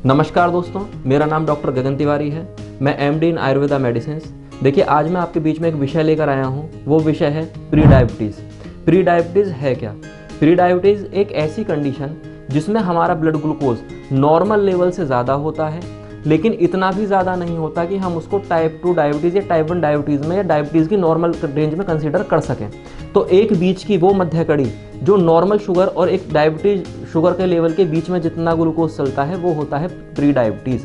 नमस्कार दोस्तों, मेरा नाम डॉक्टर गगन तिवारी है। मैं एमडी इन आयुर्वेदा मेडिसिन। देखिए, आज मैं आपके बीच में एक विषय लेकर आया हूँ। वो विषय है प्री डायबिटीज़। प्री डायबिटीज़ है क्या? प्री डायबिटीज़ एक ऐसी कंडीशन जिसमें हमारा ब्लड ग्लूकोज नॉर्मल लेवल से ज़्यादा होता है, लेकिन इतना भी ज़्यादा नहीं होता कि हम उसको टाइप 2 डायबिटीज़ या टाइप 1 डायबिटीज़ में या डायबिटीज़ की नॉर्मल रेंज में कंसीडर कर सकें। तो एक बीच की वो मध्य कड़ी जो नॉर्मल शुगर और एक डायबिटीज शुगर के लेवल के बीच में जितना ग्लूकोज चलता है वो होता है प्री डायबिटीज़।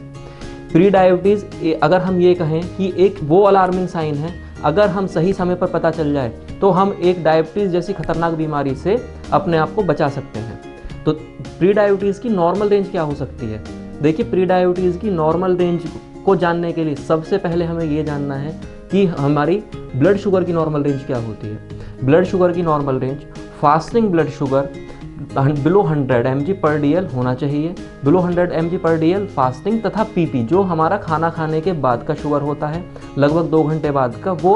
प्री डायबिटीज़ अगर हम ये कहें कि एक वो अलार्मिंग साइन है, अगर हम सही समय पर पता चल जाए तो हम एक डायबिटीज़ जैसी खतरनाक बीमारी से अपने आप को बचा सकते हैं। तो प्री डायबिटीज़ की नॉर्मल रेंज क्या हो सकती है? देखिए, प्री डायबिटीज़ की नॉर्मल रेंज को जानने के लिए सबसे पहले हमें ये जानना है कि हमारी ब्लड शुगर की नॉर्मल रेंज क्या होती है। ब्लड शुगर की normal range, fasting blood sugar below 100 mg पर DL होना चाहिए। बिलो 100 mg पर DL फास्टिंग, तथा PP जो हमारा खाना खाने के बाद का शुगर होता है लगभग 2 घंटे बाद का, वो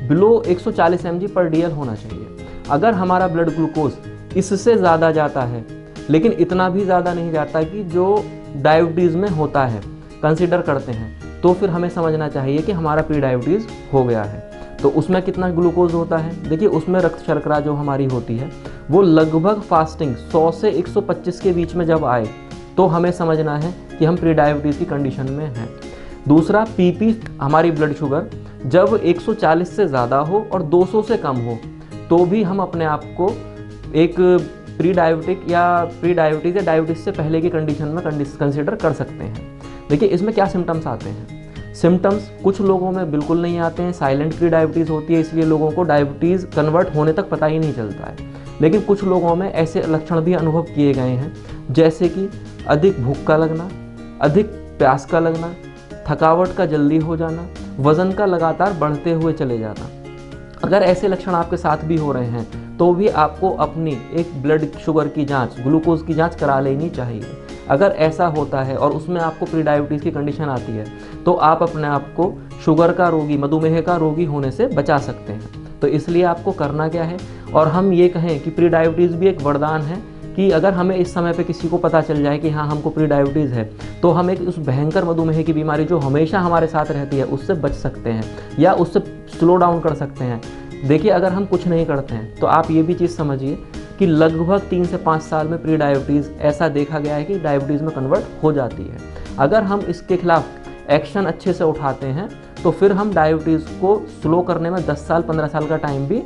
बिलो 140 mg पर DL होना चाहिए। अगर हमारा ब्लड ग्लूकोज इससे ज़्यादा जाता है, लेकिन इतना भी ज़्यादा नहीं जाता कि जो डायबिटीज़ में होता है, कंसिडर करते हैं, तो फिर हमें समझना चाहिए कि हमारा प्री डायबिटीज़ हो गया है। तो उसमें कितना ग्लूकोज होता है? देखिए, उसमें रक्त शर्करा जो हमारी होती है वो लगभग फास्टिंग 100 से 125 के बीच में जब आए तो हमें समझना है कि हम प्री डायबिटीज़ की कंडीशन में हैं। दूसरा, PP हमारी ब्लड शुगर जब 140 से ज़्यादा हो और 200 से कम हो तो भी हम अपने आप को एक प्री डायबिटीज़ या डायबिटीज़ से पहले की कंडीशन में कंसिडर कर सकते हैं। देखिए, इसमें क्या सिम्टम्स आते हैं? सिम्टम्स कुछ लोगों में बिल्कुल नहीं आते हैं, साइलेंट प्री डायबिटीज़ होती है, इसलिए लोगों को डायबिटीज़ कन्वर्ट होने तक पता ही नहीं चलता है। लेकिन कुछ लोगों में ऐसे लक्षण भी अनुभव किए गए हैं, जैसे कि अधिक भूख का लगना, अधिक प्यास का लगना, थकावट का जल्दी हो जाना, वज़न का लगातार बढ़ते हुए चले जाना। अगर ऐसे लक्षण आपके साथ भी हो रहे हैं तो भी आपको अपनी एक ब्लड शुगर की जांच, ग्लूकोज की जांच करा लेनी चाहिए। अगर ऐसा होता है और उसमें आपको प्री डायबिटीज़ की कंडीशन आती है तो आप अपने आप को शुगर का रोगी, मधुमेह का रोगी होने से बचा सकते हैं। तो इसलिए आपको करना क्या है? और हम ये कहें कि प्री डायबिटीज़ भी एक वरदान है कि अगर हमें इस समय पे किसी को पता चल जाए कि हाँ, हमको प्री डायबिटीज़ है, तो हम एक उस भयंकर मधुमेह की बीमारी जो हमेशा हमारे साथ रहती है उससे बच सकते हैं या उससे स्लो डाउन कर सकते हैं। देखिए, अगर हम कुछ नहीं करते हैं तो आप ये भी चीज़ समझिए कि लगभग 3 से 5 साल में प्री डायबिटीज़ ऐसा देखा गया है कि डायबिटीज़ में कन्वर्ट हो जाती है। अगर हम इसके खिलाफ एक्शन अच्छे से उठाते हैं तो फिर हम डायबिटीज़ को स्लो करने में 10 साल 15 साल का टाइम भी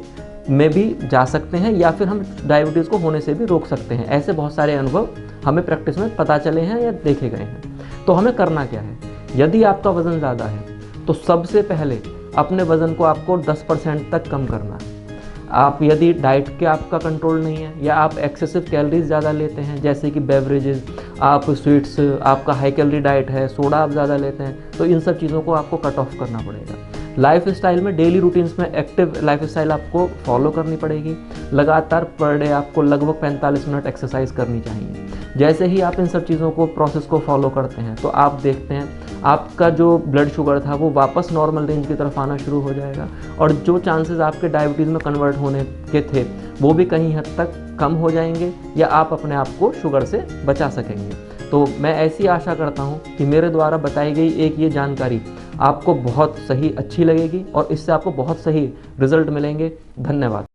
जा सकते हैं, या फिर हम डायबिटीज़ को होने से भी रोक सकते हैं। ऐसे बहुत सारे अनुभव हमें प्रैक्टिस में पता चले हैं या देखे गए हैं। तो हमें करना क्या है? यदि आपका वज़न ज़्यादा है तो सबसे पहले अपने वज़न को आपको 10% तक कम करना है। आप यदि डाइट के आपका कंट्रोल नहीं है या आप एक्सेसिव कैलोरीज ज़्यादा लेते हैं, जैसे कि बेवरेजेस, आप स्वीट्स, आपका हाई कैलोरी डाइट है, सोडा आप ज़्यादा लेते हैं, तो इन सब चीज़ों को आपको कट ऑफ करना पड़ेगा। लाइफ स्टाइल में, डेली रूटीन्स में एक्टिव लाइफ स्टाइल आपको फॉलो करनी पड़ेगी। लगातार पर डे आपको लगभग 45 मिनट एक्सरसाइज करनी चाहिए। जैसे ही आप इन सब चीज़ों को, प्रोसेस को फॉलो करते हैं तो आप देखते हैं आपका जो ब्लड शुगर था वो वापस नॉर्मल रेंज की तरफ आना शुरू हो जाएगा, और जो चांसेस आपके डायबिटीज़ में कन्वर्ट होने के थे वो भी कहीं हद तक कम हो जाएंगे, या आप अपने आप को शुगर से बचा सकेंगे। तो मैं ऐसी आशा करता हूँ कि मेरे द्वारा बताई गई एक ये जानकारी आपको बहुत सही अच्छी लगेगी और इससे आपको बहुत सही रिजल्ट मिलेंगे। धन्यवाद।